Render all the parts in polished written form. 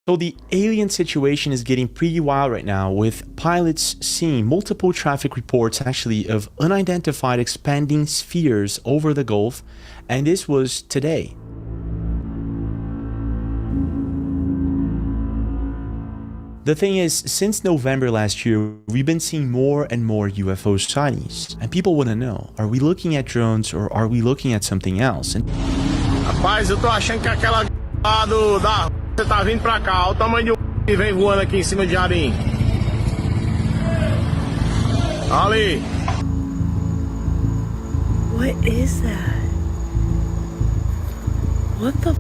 So the alien situation is getting pretty wild right now, with pilots seeing multiple traffic reports actually of unidentified expanding spheres over the Gulf, and this was today. The thing is, since November last year, we've been seeing more and more UFO sightings, and people want to know, are we looking at drones or are we looking at something else? And rapaz, eu tô achando que aquela lá da você tá vindo pra cá, olha o tamanho do que vem voando aqui em cima de Jabim. Ali. What is that? What the?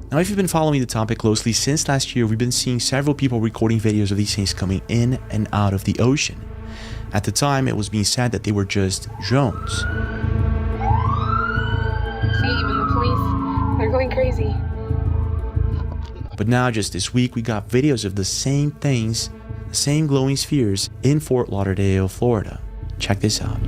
now, if you've been following the topic closely, since last year, we've been seeing several people recording videos of these things coming in and out of the ocean. At the time, it was being said that they were just drones. See, even the police, they're going crazy. But now, just this week, we got videos of the same things, the same glowing spheres in Fort Lauderdale, Florida. Check this out.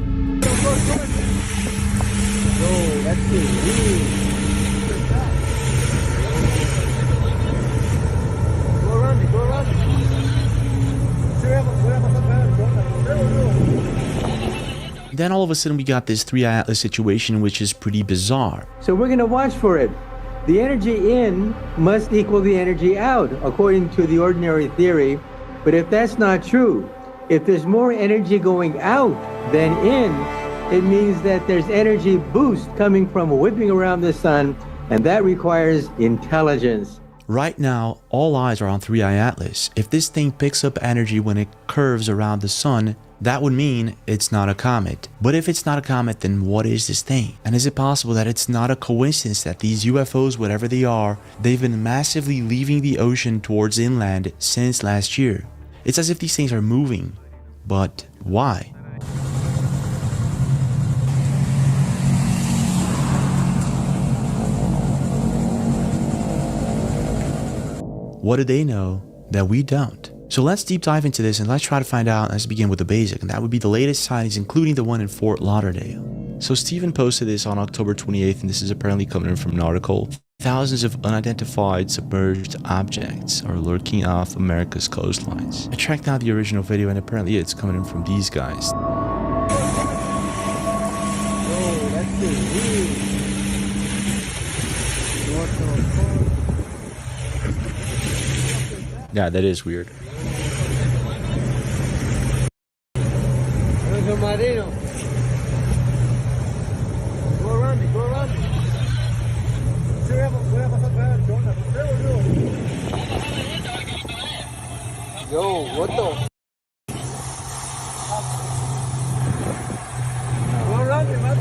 Then all of a sudden we got this 3i Atlas situation, which is pretty bizarre. So we're going to watch for it. The energy in must equal the energy out, according to the ordinary theory. But if that's not true, if there's more energy going out than in, it means that there's energy boost coming from whipping around the sun, and that requires intelligence. Right now, all eyes are on 3i Atlas. If this thing picks up energy when it curves around the sun, that would mean it's not a comet. But if it's not a comet, then what is this thing? And is it possible that it's not a coincidence that these UFOs, whatever they are, they've been massively leaving the ocean towards inland since last year? It's as if these things are moving. But why? What do they know that we don't? So let's deep dive into this and let's try to find out. Let's begin with the basic, and that would be the latest sightings, including the one in Fort Lauderdale. So Stephen posted this on October 28th, and this is apparently coming from an article. Thousands of unidentified submerged objects are lurking off America's coastlines. I tracked down the original video, and apparently it's coming in from these guys. Oh, that's weird. Yeah, that is weird. Marino. Go around me, go around me. Yo, what the? Go around me, man.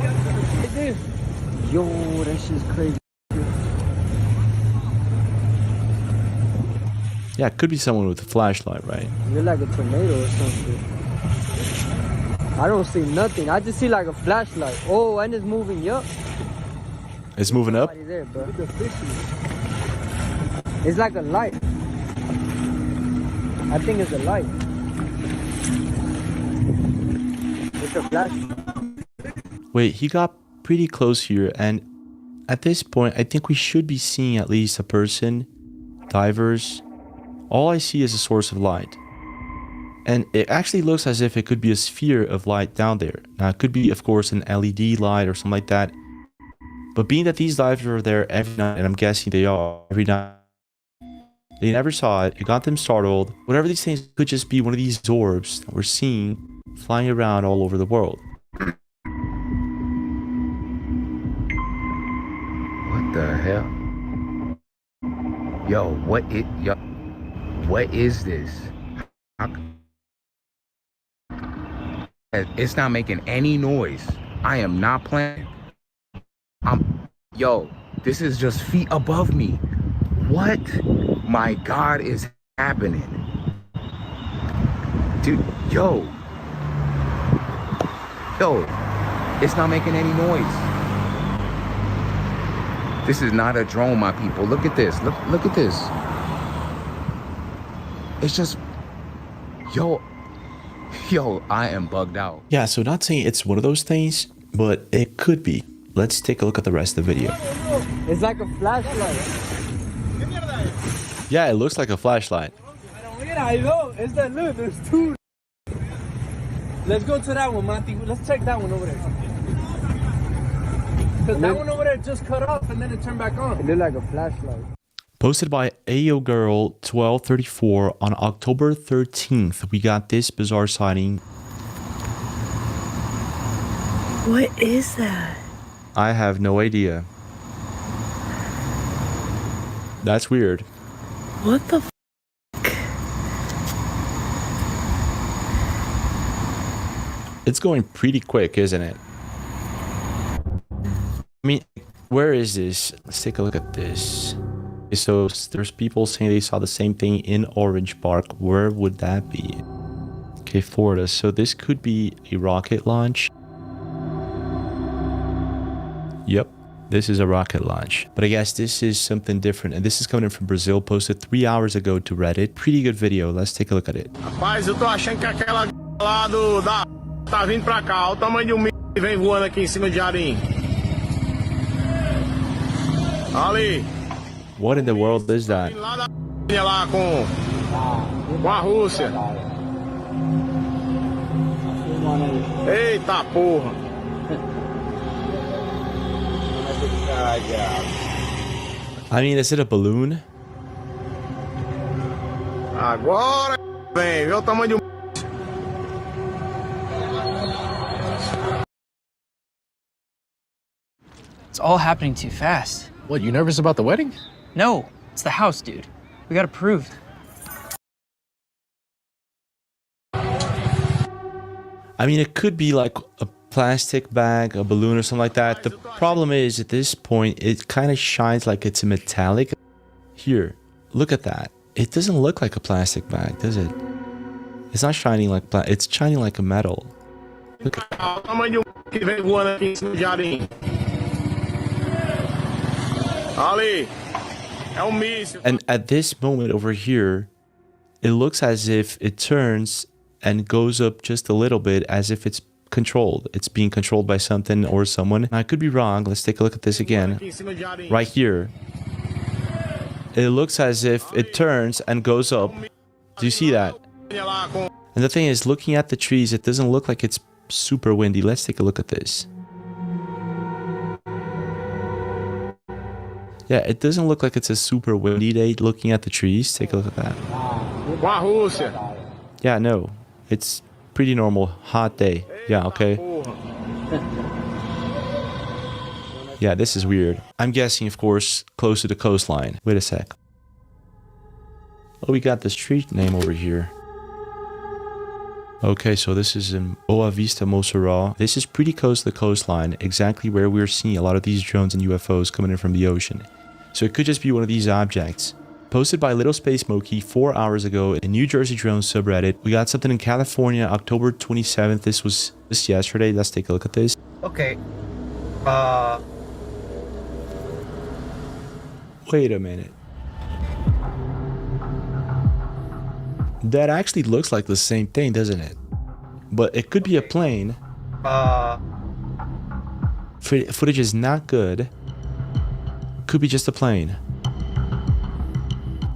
Yo, that shit's crazy. Yeah, it could be someone with a flashlight, right? You're like a tornado or something. I don't see nothing. I just see like a flashlight. Oh, and it's moving up. It's moving up? There, bro. It's like a light. I think it's a light. It's a flashlight. Wait, he got pretty close here, and at this point, I think we should be seeing at least a person, divers. All I see is a source of light. And it actually looks as if it could be a sphere of light down there. Now, it could be, of course, an LED light or something like that. But being that these divers are there every night, and I'm guessing they are every night, they never saw it. It got them startled. Whatever these things could just be one of these orbs that we're seeing flying around all over the world. What the hell? Yo, what is this? It's not making any noise. I am not playing. Yo, this is just feet above me. What? My God, is happening? Dude, yo, it's not making any noise. This is not a drone, my people. Look at this. Look at this. It's just, yo, I am bugged out. Yeah, so not saying it's one of those things, but it could be. Let's take a look at the rest of the video. It's like a flashlight. Yeah, it looks like a flashlight. Mira, look, it's that look, there's two. Let's go to that one, Monty. Let's check that one over there. Because that one over there just cut off and then it turned back on. It looked like a flashlight. Posted by Ayo Girl 1234 on October 13th, we got this bizarre sighting. What is that? I have no idea. That's weird. What the It's going pretty quick, isn't it? I mean, where is this? Let's take a look at this. So there's people saying they saw the same thing in Orange Park. Where would that be? Okay, Florida. So this could be a rocket launch. Yep, this is a rocket launch. But I guess this is something different. And this is coming in from Brazil, posted 3 hours ago to Reddit. Pretty good video. Let's take a look at it. Rapaz, eu tô achando que aquela lá da tá vindo pra cá. Olha o tamanho de um que vem voando aqui em cima de Arim. Ali. What in the world is that? Lá da lá com a Rússia. Eita porra. I mean, is it a balloon? Agora vem, vê o tamanho de um. It's all happening too fast. What, you nervous about the wedding? No, it's the house, dude. We got approved. I mean, it could be like a plastic bag, a balloon or something like that. The problem is, at this point, it kind of shines like it's a metallic. Here, look at that. It doesn't look like a plastic bag, does it? It's not shining like it's shining like a metal. Look at O tamanho de um que vem voando aqui em cima de Arim. Ali. É míssil. And at this moment over here, it looks as if it turns and goes up just a little bit, as if it's controlled. It's being controlled by something or someone. I could be wrong. Let's take a look at this again. Right here. It looks as if it turns and goes up. Do you see that? And the thing is, looking at the trees, it doesn't look like it's super windy. Let's take a look at this. Yeah, it doesn't look like it's a super windy day looking at the trees. Take a look at that. Yeah, no. It's pretty normal. Hot day. Yeah, okay. Yeah, this is weird. I'm guessing, of course, close to the coastline. Wait a sec. Oh, we got the street name over here. Okay, so this is in Boa Vista, Mossoró. This is pretty close to the coastline, exactly where we're seeing a lot of these drones and UFOs coming in from the ocean. So it could just be one of these objects. Posted by Little Space Smokey 4 hours ago in New Jersey Drone subreddit. We got something in California, October 27th. This was just yesterday. Let's take a look at this. Okay. Wait a minute. That actually looks like the same thing, doesn't it? But it could be a plane. Footage is not good. Could be just a plane.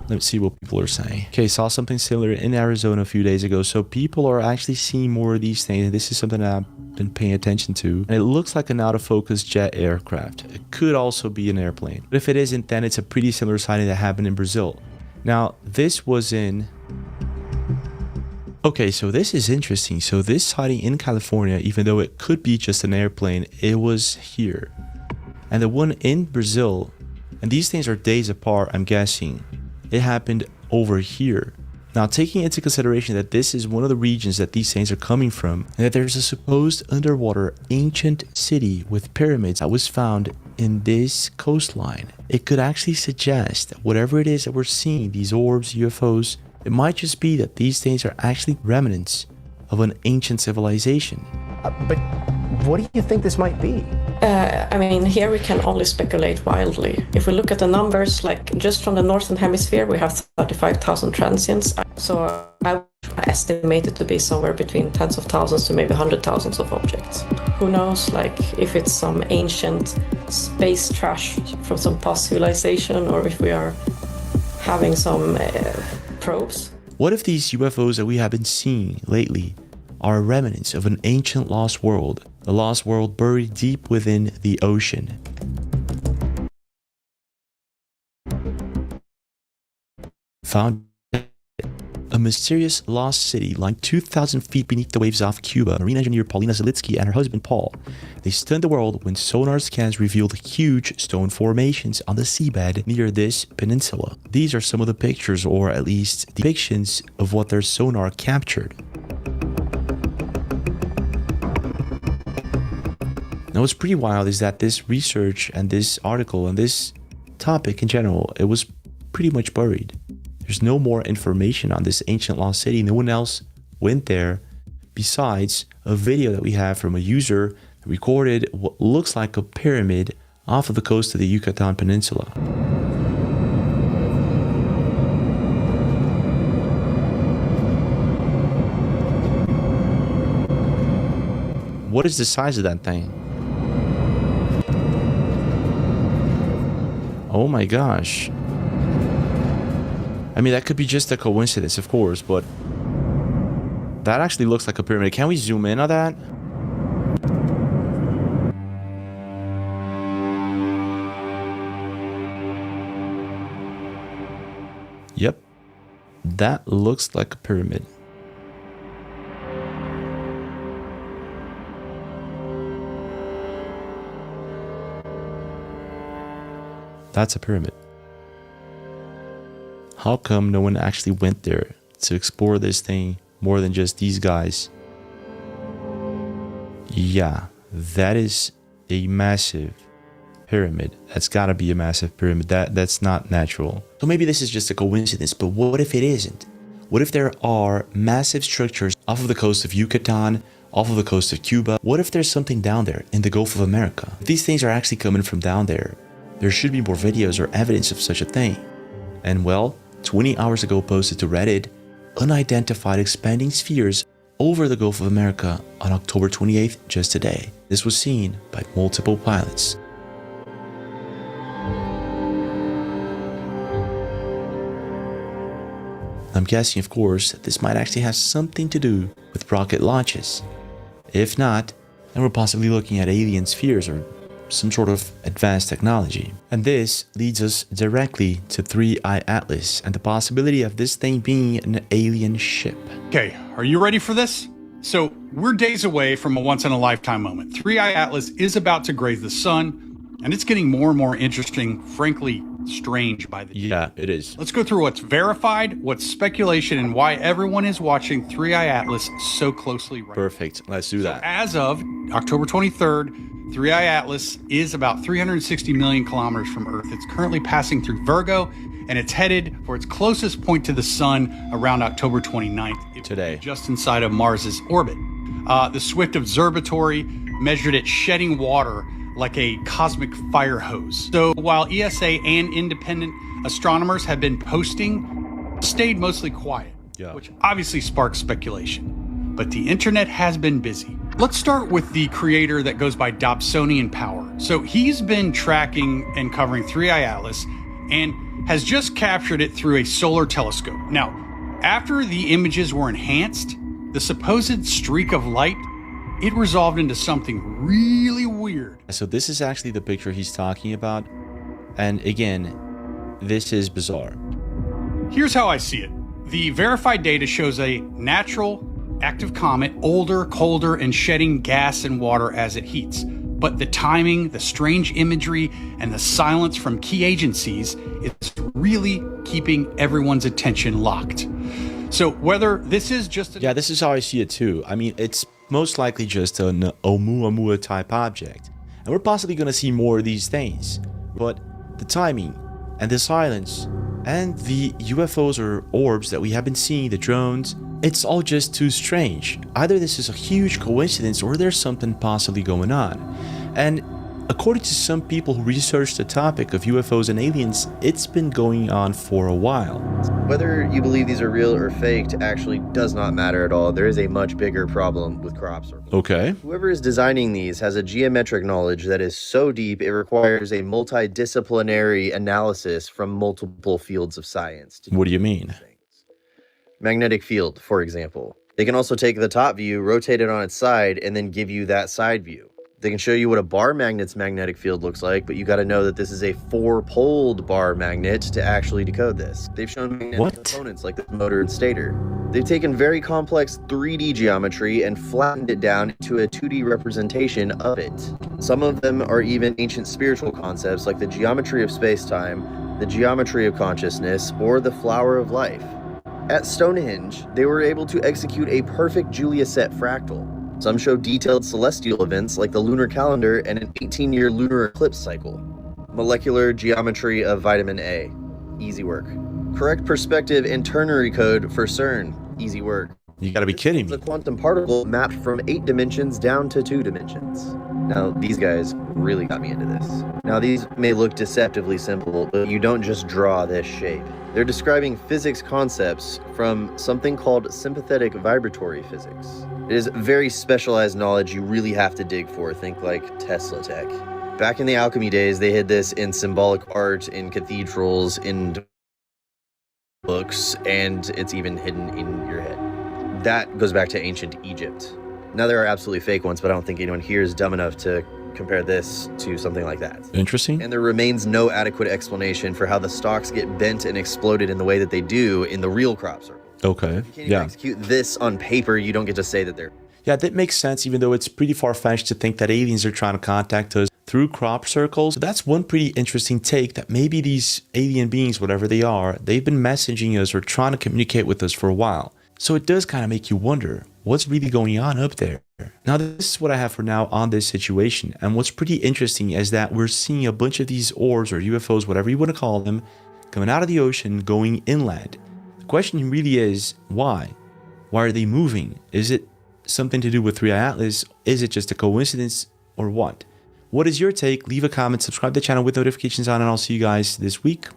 Let's see what people are saying. Okay, saw something similar in Arizona a few days ago. So people are actually seeing more of these things. This is something that I've been paying attention to. And it looks like an out-of-focus jet aircraft. It could also be an airplane. But if it isn't, then it's a pretty similar sighting that happened in Brazil. Now, this was in... Okay, so this is interesting. So this sighting in California, even though it could be just an airplane, it was here. And the one in Brazil, and these things are days apart, I'm guessing. It happened over here. Now, taking into consideration that this is one of the regions that these things are coming from, and that there's a supposed underwater ancient city with pyramids that was found in this coastline, it could actually suggest that whatever it is that we're seeing, these orbs, UFOs, it might just be that these things are actually remnants of an ancient civilization. But what do you think this might be? I mean, here we can only speculate wildly. If we look at the numbers, like just from the Northern Hemisphere, we have 35,000 transients. So I would estimate it to be somewhere between tens of thousands to maybe 100,000 of objects. Who knows, like if it's some ancient space trash from some past civilization, or if we are having some probes. What if these UFOs that we have been seeing lately are remnants of an ancient lost world, a lost world buried deep within the ocean? Found a mysterious lost city lying 2,000 feet beneath the waves off Cuba. Marine engineer Paulina Zalitsky and her husband Paul. They stunned the world when sonar scans revealed huge stone formations on the seabed near this peninsula. These are some of the pictures, or at least depictions, of what their sonar captured. Now what's pretty wild is that this research and this article and this topic in general, it was pretty much buried. There's no more information on this ancient lost city. No one else went there besides a video that we have from a user that recorded what looks like a pyramid off of the coast of the Yucatan Peninsula. What is the size of that thing? Oh my gosh. I mean, that could be just a coincidence, of course, but that actually looks like a pyramid. Can we zoom in on that? Yep. That looks like a pyramid. That's a pyramid. How come no one actually went there to explore this thing more than just these guys? Yeah, that is a massive pyramid. That's gotta be a massive pyramid. That's not natural. So maybe this is just a coincidence, but what if it isn't? What if there are massive structures off of the coast of Yucatan, off of the coast of Cuba? What if there's something down there in the Gulf of America? If these things are actually coming from down there, there should be more videos or evidence of such a thing. And well, 20 hours ago posted to Reddit, unidentified expanding spheres over the Gulf of America on October 28th, just today. This was seen by multiple pilots. I'm guessing, of course, that this might actually have something to do with rocket launches. If not, then we're possibly looking at alien spheres or some sort of advanced technology. And this leads us directly to 3I Atlas and the possibility of this thing being an alien ship. Okay, are you ready for this? So we're days away from a once-in-a-lifetime moment. 3I Atlas is about to graze the sun, and it's getting more and more interesting, frankly, strange by the day. Yeah, it is. Let's go through what's verified, what's speculation, and why everyone is watching 3I Atlas so closely right now. Perfect, let's do that. As of October 23rd, 3I Atlas is about 360 million kilometers from Earth. It's currently passing through Virgo, and it's headed for its closest point to the sun around October 29th. Today. Just inside of Mars's orbit. The Swift Observatory measured it shedding water like a cosmic fire hose. So while ESA and independent astronomers have been posting, stayed mostly quiet, which obviously sparks speculation. But the internet has been busy. Let's start with the creator that goes by Dobsonian Power. So he's been tracking and covering 3I Atlas and has just captured it through a solar telescope. Now, after the images were enhanced, the supposed streak of light, it resolved into something really weird. So this is actually the picture he's talking about. And again, this is bizarre. Here's how I see it. The verified data shows a natural active comet, older, colder, and shedding gas and water as it heats. But the timing, the strange imagery, and the silence from key agencies, it's really keeping everyone's attention locked. So whether this is just yeah, this is how I see it too. I mean, it's most likely just an Oumuamua type object. And we're possibly going to see more of these things. But the timing and the silence and the UFOs or orbs that we have been seeing, the drones, it's all just too strange. Either this is a huge coincidence or there's something possibly going on. And according to some people who research the topic of UFOs and aliens, it's been going on for a while. Whether you believe these are real or faked actually does not matter at all. There is a much bigger problem with crop circles. Okay. Whoever is designing these has a geometric knowledge that is so deep it requires a multidisciplinary analysis from multiple fields of science. What do you mean? Magnetic field, for example. They can also take the top view, rotate it on its side, and then give you that side view. They can show you what a bar magnet's magnetic field looks like, but you got to know that this is a 4-poled bar magnet to actually decode this. They've shown magnetic components like the motor and stator. They've taken very complex 3D geometry and flattened it down into a 2D representation of it. Some of them are even ancient spiritual concepts like the geometry of space-time, the geometry of consciousness, or the flower of life. At Stonehenge, they were able to execute a perfect Julia set fractal. Some show detailed celestial events like the lunar calendar and an 18-year lunar eclipse cycle. Molecular geometry of vitamin A. Easy work. Correct perspective and ternary code for CERN. Easy work. You gotta be kidding me. It's a quantum particle mapped from 8 dimensions down to 2 dimensions. Now, these guys really got me into this. Now, these may look deceptively simple, but you don't just draw this shape. They're describing physics concepts from something called sympathetic vibratory physics. It is very specialized knowledge you really have to dig for. Think like Tesla tech. Back in the alchemy days, they hid this in symbolic art, in cathedrals, in books, and it's even hidden in your head. That goes back to ancient Egypt. Now, there are absolutely fake ones, but I don't think anyone here is dumb enough to compare this to something like that. Interesting. And there remains no adequate explanation for how the stalks get bent and exploded in the way that they do in the real crop circle. Okay. If you can't even execute this on paper, you don't get to say that they're... Yeah, that makes sense, even though it's pretty far-fetched to think that aliens are trying to contact us through crop circles. So that's one pretty interesting take, that maybe these alien beings, whatever they are, they've been messaging us or trying to communicate with us for a while. So it does kind of make you wonder, what's really going on up there? Now, this is what I have for now on this situation. And what's pretty interesting is that we're seeing a bunch of these orbs or UFOs, whatever you want to call them, coming out of the ocean, going inland. The question really is, why? Why are they moving? Is it something to do with 3i Atlas? Is it just a coincidence or what? What is your take? Leave a comment, subscribe to the channel with notifications on, and I'll see you guys this week.